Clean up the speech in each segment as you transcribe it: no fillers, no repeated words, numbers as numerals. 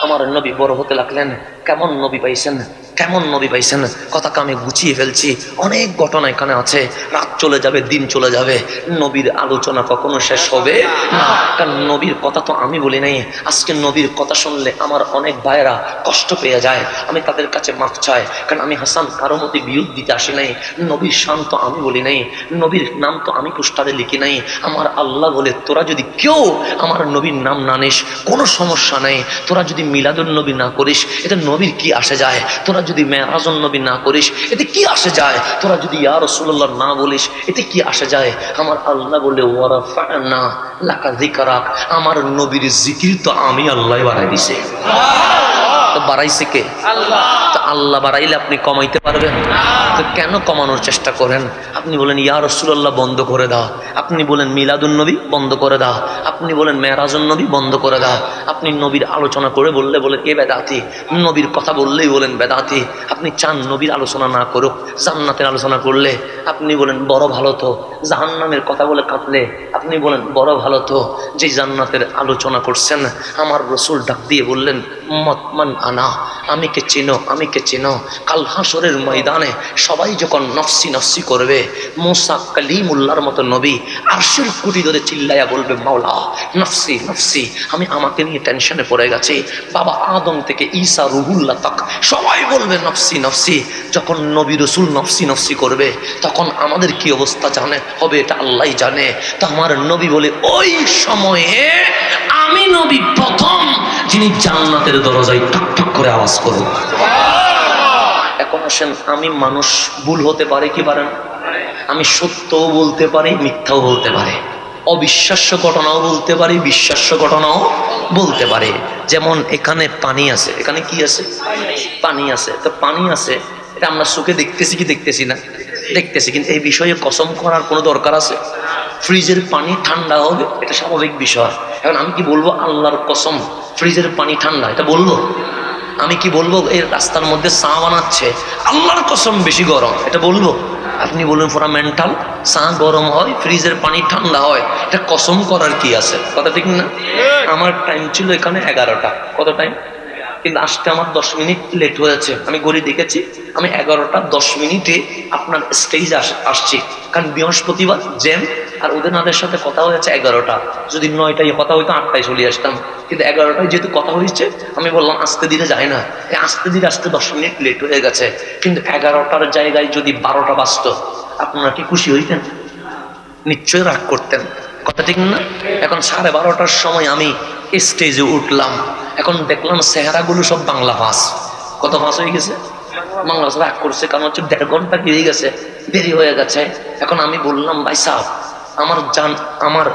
আমার নবী বড় হতে লাগলেন। কেমন নবী পাইছেন, কেমন নবী পাইছেন, কথাকে আমি গুছিয়ে ফেলছি। অনেক ঘটনা এখানে আছে, রাত চলে যাবে, দিন চলে যাবে, নবীর আলোচনা কখনো শেষ হবে না। কারণ নবীর কথা তো আমি বলি নাই। আজকে নবীর কথা শুনলে আমার অনেক ভাইয়েরা কষ্ট পেয়ে যায়, আমি তাদের কাছে মাফ চাই। কারণ আমি হাসান কারো মতে বিরোধ দিতে আসি নাই। নবীর শান তো আমি বলি নাই, নবীর নাম তো আমি পোস্টারে লিখি নাই। আমার আল্লাহ বলে, তোরা যদি কেউ আমার নবীর নাম না নিস কোনো সমস্যা নেই, তোরা যদি মিলাদুন নবী না করিস এতে নবীর কি আসে যায়, তোরা যদি মেরাজুন নবী না করিস এতে কি আসে যায়, তোরা যদি ইয়া রাসূলুল্লাহ না বলিস এতে কি আসে যায়। আমার আল্লাহ বলে, ওয়ারাফা'না লাকা যিকরাক, আমার নবীর জিকির তো আমি আল্লাহ বাড়াই দিছি। তো বাড়াইছে কে? আল্লাহ। তো আল্লাহ বাড়াইলে আপনি কমাইতে পারবেন? তো কেন কমানোর চেষ্টা করেন? আপনি বলেন ইয়া রাসূলুল্লাহ বন্ধ করে দাও, আপনি বলেন মিলাদুন নবী বন্ধ করে দাও, আপনি বলেন মেরাজুন নবী বন্ধ করে দাও, আপনি নবীর আলোচনা করে বললে বলেন এ বেদাতি, নবীর কথা বললেই বলেন বেদাতি। আপনি চান নবীর আলোচনা না করুক, জান্নাতের আলোচনা করলে আপনি বলেন বড় ভালো তো, জাহান্নামের কথা বলে কাঁদলে আপনি বলেন বড় ভালো তো। যে জান্নাতের আলোচনা করছেন আমার রাসূল ডাক দিয়ে বললেন মান আনা, আমি কে চিনো, আমি কে চিনো। কাল হাসরের ময়দানে সবাই যখন নফসি নফসি করবে, মুসা কালিমুল্লাহর মতো নবী আরশের কুটি ধরে চিল্লাইয়া বলবে মাওলা নফসি নফসি, আমি আমাকে নিয়ে টেনশনে পড়ে গেছি। বাবা আদম থেকে ঈসা রুহুল্লাহ তাক সবাই বলবে নফসি নফসি। যখন নবী রাসূল নফসি নফসি করবে তখন আমাদের কি অবস্থা জানে হবে, এটা আল্লাহই জানে। তো আমার নবী বলে ওই সময়ে আমি নবী প্রথম যিনি জান্নাতের দরজায় ঠক ঠক করে আওয়াজ করব। এখন আসেন, আমি মানুষ, ভুল হতে পারে কি পারে না? আমি সত্যও বলতে পারি, মিথ্যাও বলতে পারি, অবিশ্বাস্য ঘটনাও বলতে পারি, বিশ্বাস্য ঘটনাও বলতে পারি। যেমন এখানে পানি আছে, এখানে কি আছে? পানি আছে। তো পানি আছে এটা আমরা চোখে দেখতেছি কি দেখতেছি না? দেখতেছি। কিন্তু এই বিষয়ে কসম করার কোনো দরকার আছে? ফ্রিজের পানি ঠান্ডা হবে এটা স্বাভাবিক বিষয়। এখন আমি কি বলবো আল্লাহর কসম ফ্রিজের পানি ঠান্ডা, এটা বলবো? আমি কি বলবো এই রাস্তার মধ্যে চা বানাচ্ছে আল্লাহর কসম বেশি গরম, এটা বলবো? আপনি বলুন পুরা মেন্টাল, চা গরম হয় ফ্রিজের পানি ঠান্ডা হয়, এটা কসম করার কি আছে? কথা ঠিক না? আমার টাইম ছিল এখানে 11টা, কত টাইম? কিন্তু আসতে আমার 10 মিনিট লেট হয়েছে। আমি ঘড়ি দেখেছি, আমি 11টা 10 মিনিটে আপনার স্টেজে আসছি। কারণ বৃহস্পতিবার জ্যাম, আর ওদের সাথে কথা হয়েছে 11টা। যদি 9টায় কথা হইতো 8টায় চলে আসতাম, কিন্তু 11টায় যেহেতু কথা হয়েছে আমি বললাম আস্তে ধীরে যায় না, আস্তে ধীরে আসতে 10 মিনিট লেট হয়ে গেছে। কিন্তু 11টার জায়গায় যদি 12টা বাজতো আপনারা কি খুশি হইতেন? নিশ্চয়ই রাগ করতেন। কথা ঠিক না? এখন 12:30টার সময় আমি স্টেজে উঠলাম, এখন দেখলাম চেহারাগুলো সব বাংলা ভাষ। কত ভাষ হয়ে গেছে? বাংলা ভাষ। রাগ করছে কারণ হচ্ছে 1.5 ঘন্টা বেরিয়ে গেছে, দেরি হয়ে গেছে। এখন আমি বললাম ভাই সাহেব আমার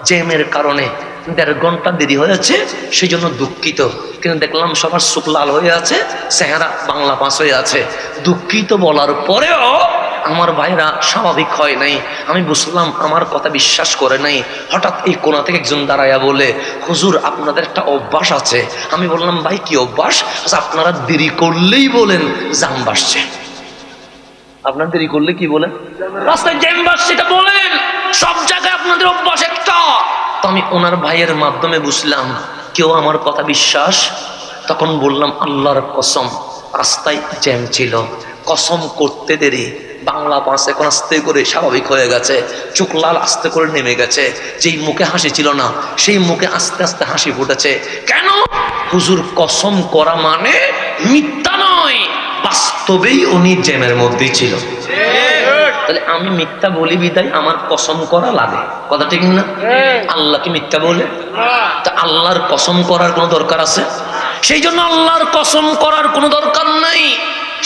জ্যামের কারণে 1.5 ঘন্টা দেরি হয়েছে, সেই জন্য দুঃখিত। কিন্তু দেখলাম সবার চোখ লাল হয়ে আছে, চেহারা বাংলা ভাষ হয়ে আছে। দুঃখিত বলার পরেও আমার ভাইরা স্বাভাবিক হয় নাই। আমি বুঝলাম আমার কথা বিশ্বাস করে নাই। হঠাৎ এই কোণা থেকে একজন দাঁড়াইয়া বলে, হুজুর আপনাদের একটা অভ্যাস আছে। আমি বললাম ভাই কি অভ্যাস? আপনারা দেরি করলেই বলেন জাম বাসছে। আপনার দেরি করলে কি বলেন? রাস্তায় জ্যাম বাসছে, এটা বলেন। সব জায়গায় আপনাদের অভ্যাস একটা। তো আমি ওনার ভাইয়ের মাধ্যমে বুঝলাম কেউ আমার কথা বিশ্বাস। তখন বললাম আল্লাহর কসম রাস্তায় জ্যাম ছিল, কসম করতে দেরি। বাংলা পাঁচ এখন আস্তে করে স্বাভাবিক হয়ে গেছে, চোখ লাল আস্তে করে নেমে গেছে। যেই মুখে হাসি ছিল না সেই মুখে আস্তে আস্তে হাসি ফুটেছে। কেন? হুজুর কসম করা মানে মিথ্যা নয়, বাস্তবেই উনি জ্যামের মধ্যেই ছিল। তাহলে আমি মিথ্যা বলি বিদায় আমার কসম করা লাগে। কথা ঠিক না? আল্লাহ কি মিথ্যা বলে? তা আল্লাহর কসম করার কোনো দরকার আছে? সেই জন্য আল্লাহর কসম করার কোনো দরকার নাই।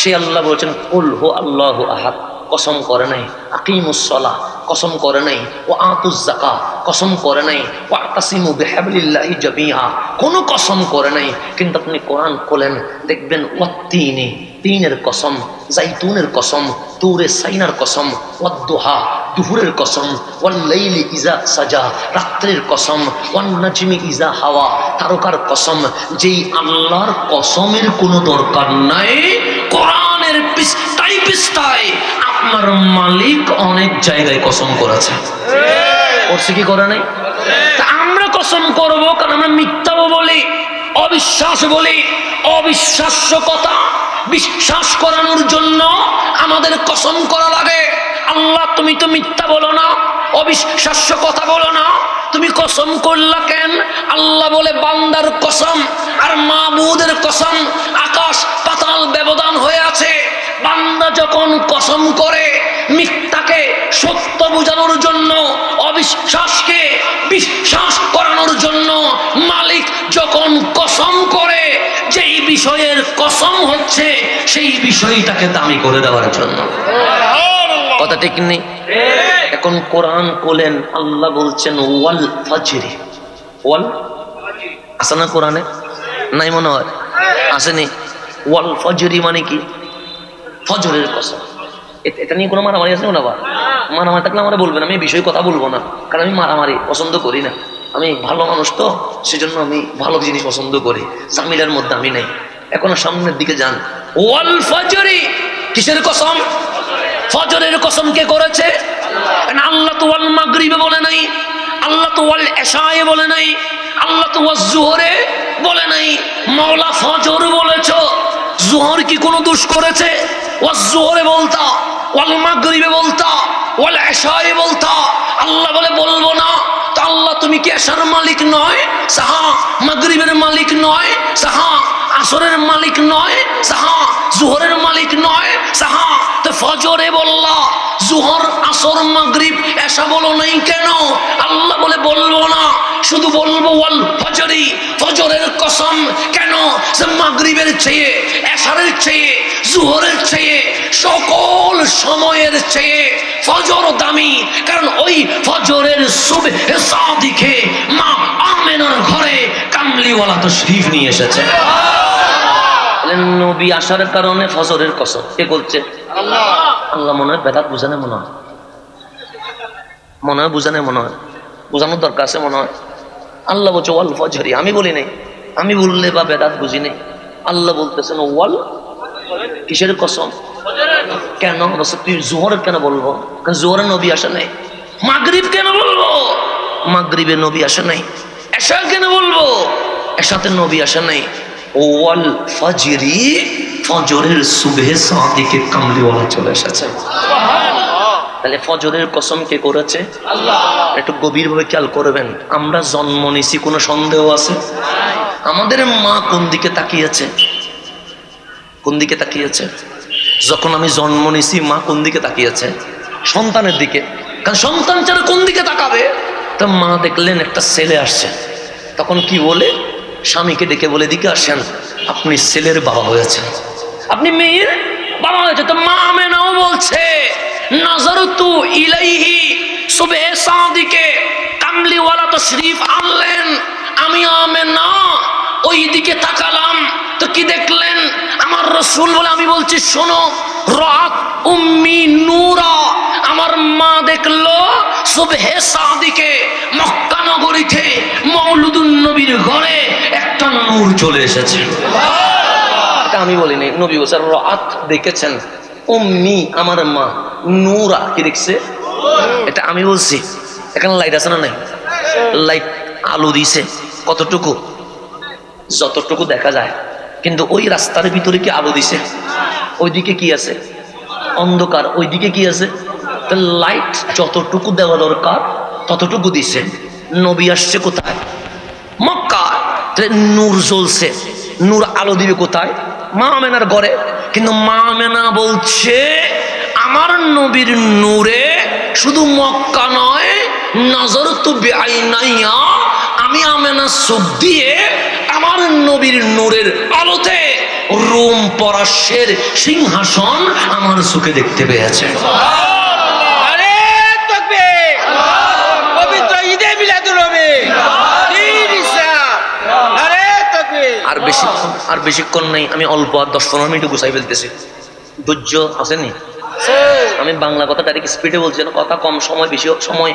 সেই আল্লাহ বলছেন কুল হু আল্লাহু আহাদ, কসম করে নাই। আকিমুস সালাহ, কসম করে নাই। ও আতুজ যাকাত, কসম করে নাই। ওয়াতাসিমু বিহাবলিল্লাহি জামিআ, কোনো কসম করে নাই। কিন্তু আপনি কোরআন খোলেন দেখবেন ওয়াত্তিনি, তিনের কসম, জাইতুনের কসম, তুরে সাইনার কসম, ওয়াদ্দুহা, দুপুরের কসম, ওয়াল্লাইলি ইজা সাজা, রাত্রের কসম, ওয়ান্নাজমি ইজা হাওয়া, তারকার কসম। যেই আল্লাহর কসমের কোনো দরকার নাই, কোরআনের পৃষ্ঠায় পৃষ্ঠায় আপনার মালিক অনেক জায়গায় কসম করেছে। করছে কি করে নাই? তা আমরা কসম করবো কারণ আমরা মিথ্যাও বলি, অবিশ্বাস বলি, অবিশ্বাস্য কথা বিশ্বাস করানোর জন্য আমাদের কসম করা লাগে। আল্লাহ তুমি তো মিথ্যা বলো না, অবিশ্বাস্য কথা বলো না, তুমি কসম করলা কেন? আল্লাহ বলে বান্দার কসম আর মাবুদের কসম আকাশ পাতাল ব্যবধান হয়ে আছে। বান্দা যখন কসম করে মিথ্যাকে সত্য বোঝানোর জন্য, অবিশ্বাসকে বিশ্বাস করানোর জন্য, মালিক যখন কসম করে যেই বিষয়ের কসম হচ্ছে সেই বিষয়টাকে দামি করে দেওয়ার জন্য। কথা ঠিক নেই? এখন কোরআন বলেন, আল্লাহ বলছেন ওয়াল ফাজরি। ওয়াল আছে না কোরআনে? নাই মনে হয়, আসেনি? ওয়াল ফাজরি মানে কি? ফজরের কসম। এটা নিয়ে কোনো মারামারি আছে না? মারামারি থাকলে আমরা বলবেন, আমি এই বিষয়ে কথা বলবো না, কারণ আমি মারামারি পছন্দ করি না। আমি ভালো মানুষ তো, সেজন্য আমি ভালো জিনিস পছন্দ করি, জামিলার মধ্যে আমি নাই। এখন সামনের দিকে যান। ওয়াল ফাজরি কিসের কসম? ফজরের কসম কে করেছে? আল্লাহ তো ওয়াল মাগরিবে বলে নাই, আল্লাহ তো ওয়াল এশায়ে বলে নাই, আল্লাহ তো ওয়াজ জোহরে বলে নাই, মাওলা ফজর বলেছ। জোহর কি কোনো দোষ করেছে? ওয়াজ জোহরে বলতা, ওয়াল মাগরিবে বলতা, ওয়াল এশায়ে বলতা। আল্লাহ বলে বলবো না। তা আল্লাহ তুমি কি এশার মালিক নয়? সাহা মাগরিবের মালিক নয়? সাহা আসরের মালিক নয়? সাহা জোহরের মালিক নয়? সাহা তো ফজরে বললা, জোহর আসর মাগরিব এশা বলো নাই কেন? আল্লাহ বলে বলবো না, শুধু বলবো ওয়াল ফজরি, ফজরের কসম। কেন? যে মাগরিবের চেয়ে, এশারের চেয়ে, জোহরের চেয়ে, সকল সময়ের চেয়ে ফজর দামি। কারণ ওই ফজরের সুবহে সাদিকে মা আমেনার ঘরে কামলিওয়ালা তো শরীফ নিয়ে এসেছে। নবী আসার কারণে ফজরের কসম কে বলছে? আল্লাহ। আল্লাহ মনে হয় বেদাত বুঝানে, মনে হয় বুঝানে, মনে হয় বুঝানোর দরকার আছে মনে হয়। আল্লাহ বলছে ওয়াল ফজরি, আমি বলি নাই, আমি বললে বা বেদাত বুঝি নাই। আল্লাহ বলতেছেন ওয়াল কিসের কসম? কেন বলছে? তুই জোহরের কেন বলবো? কারণ জোহরে নবী আসে নাই। মাগরিব কেন বলবো? মাগরিবে নবী আসে নাই। এশা কেন বলবো? এশাতে নবী আসে নাই। ওয়াল ফাজরি, ফজরের সুবহে সাদিকে কামলিওয়ালা চলে এসেছে। তাহলে ফজরের কসম কে করেছে? আল্লাহ। একটু গভীরভাবে খেয়াল করবেন। আমরা জন্ম নিছি, কোনো সন্দেহ আছে? আমাদের মা কোন দিকে তাকিয়েছে? কোন দিকে তাকিয়েছে? যখন আমি জন্ম নিছি মা কোন দিকে তাকিয়েছে? সন্তানের দিকে। কারণ সন্তান ছাড়া কোন দিকে তাকাবে? তা মা দেখলেন একটা ছেলে আসছে, তখন কি বলে? স্বামীকে ডেকে বলে, দিকে আসেন, আপনি ছেলের বাবা হয়েছেন, আপনি মেয়ের বাবা হয়েছে। তো মা আমেনাও বলছে নাজারতু ইলাইহি সুবহে সাদিকে কামলিওয়ালা তো শরীফ আনলেন, আমি আমেনা ওই দিকে তাকালাম, তো কি দেখলেন? আমার রাসূল বলে, আমি বলছি শোনো, রাত উম্মি নূরা, আমার মা দেখলো সুবহে সাদিকে মক্কা নগরীতে মওলুদুন নবীর ঘরে একটা নূর চলে এসেছে। এটা আমি বলিনি, নবী বলছে রাত দেখেছেন, উম্মি আমার মা, নূরা কি দেখছে? এটা আমি বলছি। এখানে লাইট আছে না নাই? লাইট আলো দিছে কতটুকু? যতটুকু দেখা যায়। কিন্তু ওই রাস্তার ভিতরে কি আলো দিছে? ওইদিকে কি আছে? অন্ধকার। ওইদিকে কি আছে? লাইট যতটুকু দেওয়া দরকার ততটুকু দিছে। নবী আসছে কোথায়? মক্কা। নূর জ্বলছে, নূর আলো দিবে কোথায়? মা আমেনার ঘরে। কিন্তু মা আমেনা বলছে আমার নবীর নূরে শুধু মক্কা নয়, নাজারতু বিআইনাইয়া, আমি আমেনা চোখ দিয়ে আমার নবীর নূরের আলোতে রোম পরাশের সিংহাসন আমার চোখে দেখতে পেয়েছে। আর বেশিক্ষণ নেই, আমি অল্প 10-15 মিনিট গুছাই ফেলতেছি। ধৈর্য আসেনি? আমি বাংলা কথা ডাইরেক্ট স্পিডে বলছি, যেন কথা কম সময় বেশি, সময়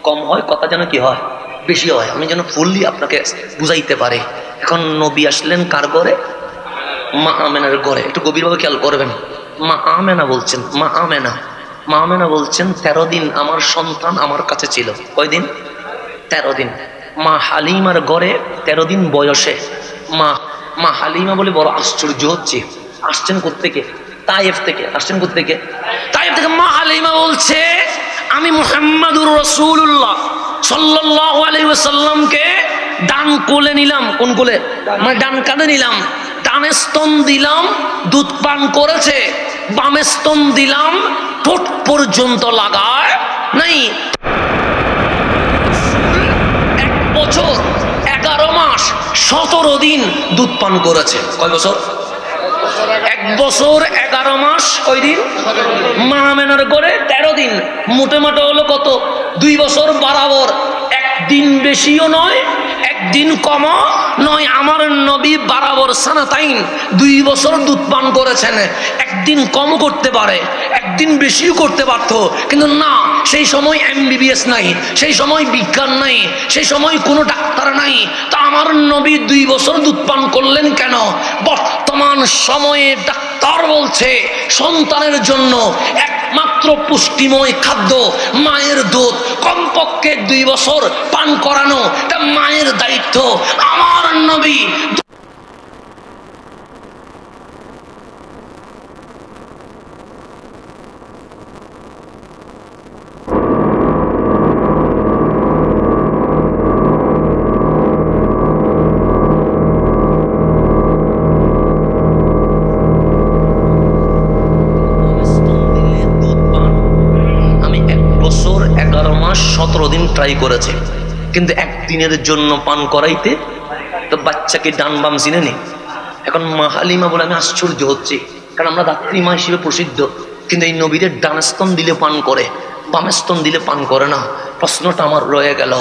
কম হয়, কথা যেন কি হয় বেশি হয়, আমি যেন ফুললি আপনাকে বুঝাইতে পারি। এখন নবী আসলেন কার ঘরে? মা আমেনার ঘরে। একটু গভীরভাবে খেয়াল করবেন। মা আমেনা বলছেন, মা আমেনা বলছেন 13 দিন আমার সন্তান আমার কাছে ছিল। কয়দিন? 13 দিন। মা হালিমার ঘরে 13 দিন বয়সে মা মা হালিমা বলে বড় আশ্চর্য হচ্ছে, আসছেন কোত্থেকে? তায়েফ থেকে। আসছেন কোত্থেকে? তায়েফ থেকে। মা হালিমা বলছে আমি মুহাম্মাদুর রাসূলুল্লাহ সাল্লাল্লাহু আলাইহি ওয়াসাল্লামকে ডান কোলে নিলাম। কোন কোলে? মানে ডান কাঁধে নিলাম। ডানে স্তন দিলাম, দুধ পান করেছে। বামে স্তন দিলাম, ঠোঁট পর্যন্ত লাগায় নাই। 1 বছর 11 মাস 17 দিন দুধ পান করেছে। কয় বছর? 1 বছর 11 মাস কয় দিন? মা মেনার করে 13 দিন। মোটে মোটে হলো কত? 2 বছর বরাবর। একদিন বেশিও নয়, একদিন কমও নয়। আমার নবী বরাবর সানাতাইন 2 বছর দুধ পান করেছেন। একদিন কম করতে পারে, একদিন বেশিও করতে পারতো, কিন্তু না, সেই সময় MBBS নাই, সেই সময় বিজ্ঞান নাই, সেই সময় কোনো ডাক্তার নাই। তা আমার নবী 2 বছর দুধ পান করলেন কেন? বর্তমান সময়ে ডাক্তার বলছে সন্তানের জন্য একমাত্র পুষ্টিময় খাদ্য মায়ের দুধ। কমপক্ষে 2 বছর পান করানো এটা মায়ের দায়িত্ব। আমার নবী ট্রাই করেছে, কিন্তু একদিনের জন্য পান করাইতে তো বাচ্চাকে ডান বাম চিনে নি। এখন মা হালিমা বলে আমি আশ্চর্য হচ্ছি, কারণ আমরা দাত্রী মা হিসেবে প্রসিদ্ধ, কিন্তু এই নবীর ডান স্তন দিলে পান করে, বাম স্তন দিলে পান করে না। প্রশ্নটা আমার রয়ে গেল।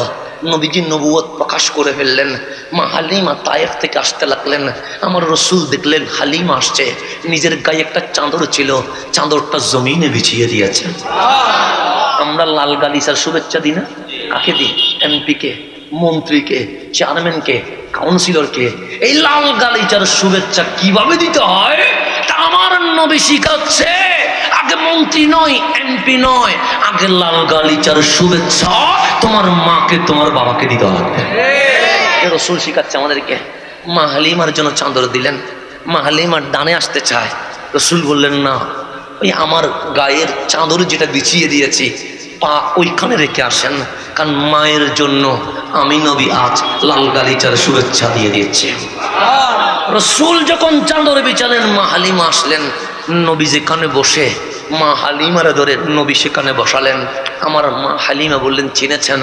নবীজি নবুয়ত প্রকাশ করে ফেললেন। মা হালিমা তায়েফ থেকে আসতে লাগলেন। আমার রসুল দেখলেন হালিমা আসছে, নিজের গায়ে একটা চাদর ছিল, চাদরটা জমিনে বিছিয়ে দিয়েছে। আমরা লাল গালিচার শুভেচ্ছা দিই না? কাকে দিই? MP-কে, মন্ত্রীকে, চেয়ারম্যানকে, কাউন্সিলরকে। এই লাল গালিচার শুভেচ্ছা কিভাবে দিতে হয় তা আমার নবী শিখাচ্ছে। আগে মন্ত্রী নয়, MP নয়, আগে লাল গালিচার শুভেচ্ছা তোমার মাকে, তোমার বাবাকে দিতে হবে। রসুল শিখাচ্ছে আমাদেরকে। মা হালিমার জন্য চাদর দিলেন। মা হালিমার ডানে আসতে চায়, রসুল বললেন না, ওই আমার গায়ের চাদর যেটা বিছিয়ে দিয়েছি পা ওইখানে রেখে আসেন, কারণ মায়ের জন্য আমি নবী আজ লাল গালিচার শুভেচ্ছা দিয়ে দিচ্ছি। রসুল যখন চাদর বিছালেন, মা হালিমা আসলেন। নবী যেখানে বসে মা হালিমারে ধরে নবী সেখানে বসালেন। আমার মা হালিমা বললেন চিনেছেন?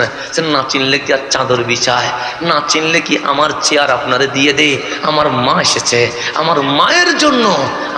না চিনলে কি আর চাদর বিছায়? না চিনলে কি আমার চেয়ার আপনারে দিয়ে দে? আমার মা এসেছে, আমার মায়ের জন্য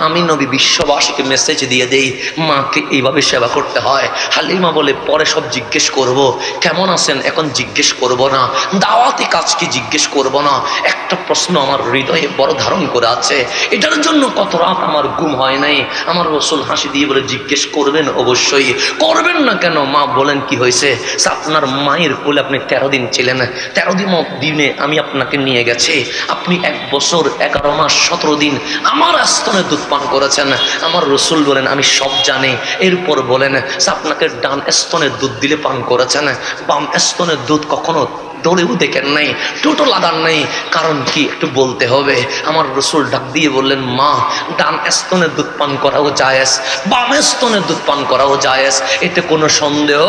আমি নবী বিশ্ববাসীকে মেসেজ দিয়ে দেই, মাকে এইভাবে সেবা করতে হয়। হালিমা বলে পরে সব জিজ্ঞেস করব, কেমন আছেন এখন জিজ্ঞেস করব না, দাওয়াতি কাজ কি জিজ্ঞেস করব না। একটা প্রশ্ন আমার হৃদয়ে বড় ধারণ করে আছে, এটার জন্য কত রাত আমার ঘুম হয় নাই। আমার রসুল হাসি দিয়ে বলে জিজ্ঞেস করবেন, অবশ্যই করবেন না কেন? মা বলেন কি হয়েছে? আপনার মায়ের কোলে আপনি 13 দিন ছিলেন, 13 দিনে আমি আপনাকে নিয়ে গেছি, আপনি 1 বছর 11 মাস 17 দিন আমার স্তনে দুধ পান করেছেন। আমার রসুল বলেন আমি সব জানি। এরপর বলেন আপনাকে ডান স্তনের দুধ দিলে পান করেছেন, বাম স্তনের দুধ কখনো দৌড়েও দেখেন নাই, টোটো লাগান নাই, কারণ কি একটু বলতে হবে। আমার রসুল ডাক দিয়ে বললেন মা, ডান স্তনের দুধ পান করাও জায়েজ, বাম স্তনের দুধ পান করাও জায়েজ, এতে কোনো সন্দেহ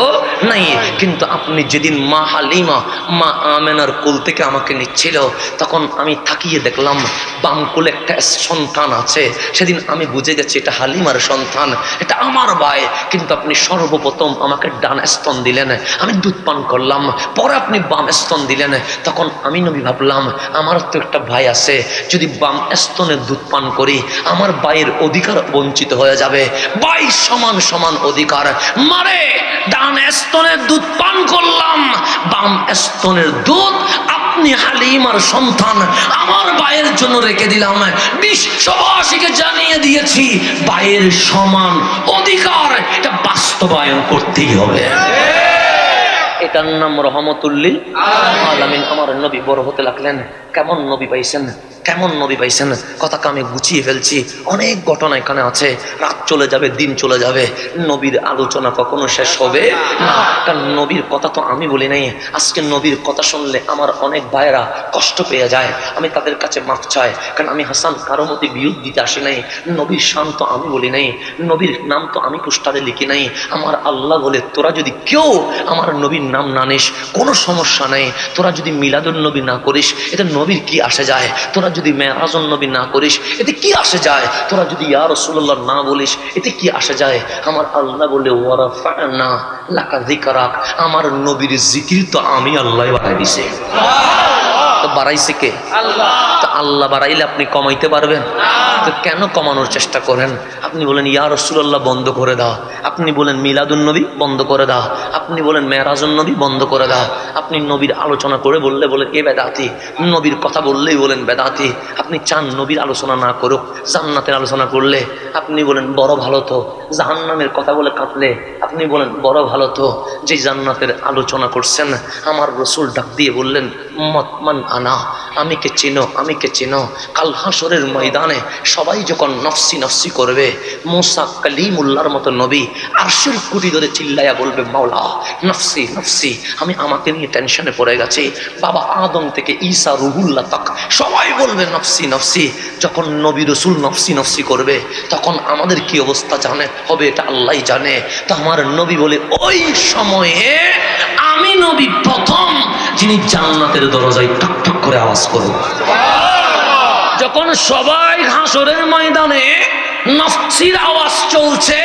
নাই। কিন্তু আপনি যেদিন মা হালিমা মা আমেনার কোল থেকে আমাকে নিচ্ছিল, তখন আমি তাকিয়ে দেখলাম বাম কোলে একটা সন্তান আছে। সেদিন আমি বুঝে গেছি এটা হালিমার সন্তান, এটা আমার ভাই। কিন্তু আপনি সর্বপ্রথম আমাকে ডান স্তন দিলেন, আমি দুধ পান করলাম, পরে আপনি বাম স্তন দিলেন। তখন আমি নবী ভাবলাম আমার তো একটা ভাই আছে, যদি বাম স্তনে দুধ পান করি আমার ভাইয়ের অধিকার বঞ্চিত হয়ে যাবে। ভাই সমান সমান অধিকার। মারে ডান স্তনের দুধ পান করলাম, বাম স্তনের দুধ আপনি হালিমার সন্তান আমার ভাইয়ের জন্য রেখে দিলাম। বিশ্ববাসীকে জানিয়ে দিয়েছি ভাইয়ের সমান অধিকার, এটা বাস্তবায়ন করতেই হবে। এটার নাম রহমতুল্লিল আলামিন। আমার নবী বড় হতে লাগলেন। কেমন নবী পাইছেন? কেমন নবী পাইছেন, কথাকে আমি গুছিয়ে ফেলছি। অনেক ঘটনা এখানে আছে, রাত চলে যাবে, দিন চলে যাবে, নবীর আলোচনা কখনো শেষ হবে না। কারণ নবীর কথা তো আমি বলি নাই। আজকে নবীর কথা শুনলে আমার অনেক ভাইয়েরা কষ্ট পেয়ে যায়, আমি তাদের কাছে মাফ চাই। কারণ আমি হাসান কারো মতে বিয়োগ দিতে আসি নাই। নবীর শান তো আমি বলি নাই, নবীর নাম তো আমি পোস্টারে লিখি নাই। আমার আল্লাহ বলে তোরা যদি কেউ আমার নবীর নাম না নিস কোনো সমস্যা নেই, তোরা যদি মিলাদুন নবী না করিস এতে নবীর কি আসে যায়, তোরা যদি মেরাজুন নবী না করিস এতে কি আসে যায়, তোরা যদি ইয়া রাসূলুল্লাহ না বলিস এতে কি আসে যায়। আমার আল্লাহ বলে ওয়ারাফা'না লাকা যিকরাক, আমার নবীর জিকির তো আমি আল্লাহ বাড়াই দিছি। তো বাড়াইছে কে? আল্লাহ। তো আল্লাহ বাড়াইলে আপনি কমাইতে পারবেন? তো কেন কমানোর চেষ্টা করেন? আপনি বলেন ইয়া রাসূলুল্লাহ বন্ধ করে দাও, আপনি বলেন মিলাদুন নবী বন্ধ করে দাও, আপনি বলেন মেরাজুন নবী বন্ধ করে দাও, আপনি নবীর আলোচনা করে বললে বলেন এ বেদাতি, নবীর কথা বললেই বলেন বেদাতি। আপনি চান নবীর আলোচনা না করুক, জান্নাতের আলোচনা করলে আপনি বলেন বড় ভালো তো, জাহান্নামের কথা বলে কাঁদলে আপনি বলেন বড় ভালো তো। যে জান্নাতের আলোচনা করছেন আমার রাসূল ডাক দিয়ে বললেন মতমান আনা, আমি কে চিনো, আমি কে চিনো। কাল হাসরের ময়দানে সবাই যখন নফসি নফসি করবে, মুসা কালিমুল্লাহর মতো নবী আরশের কুটি ধরে চিল্লাইয়া বলবে মাওলা নফসি নফসি, আমি আমাকে নিয়ে টেনশনে পড়ে গেছি। বাবা আদম থেকে ঈসা রুহুল্লাহ তাক সবাই বলবে নফসি নফসি। যখন নবী রাসূল নফসি নফসি করবে তখন আমাদের কি অবস্থা জানে হবে, এটা আল্লাহই জানে। তো আমার নবী বলে ওই সময়ে আমি নবী প্রথম যিনি জান্নাতের দরজায় ঠক ঠক করে আওয়াজ করব। যখন সবাই হাসরের ময়দানে নফসির আওয়াজ চলছে,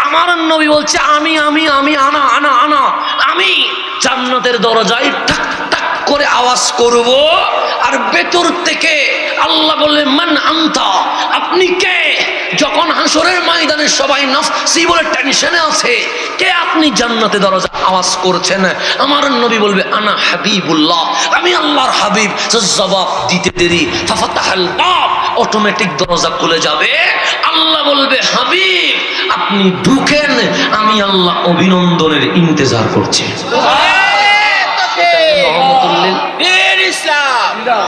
আমার নবী বলছে আমি আমি আমি আনা আনা আনা, আমি জান্নাতের দরজায় ঠক ঠক করে আওয়াজ করব। আর ভেতর থেকে আল্লাহ বললেন মান আনতা, আপনি কে? যখন হাসরের ময়দানে সবাই নফসি বলে টেনশনে আছে, কে আপনি জান্নাতে দরজা আওয়াজ করছেন? আমার নবী বলবে আনা হাবিবুল্লাহ, আমি আল্লাহর হাবিব। জবাব দিতে দেরি ফাফাতাহাল বাব, অটোমেটিক দরজা খুলে যাবে। আল্লাহ বলবে হাবিব আপনি ঢুকেন, আমি আল্লাহ অভিনন্দনের ইন্তজার করছি।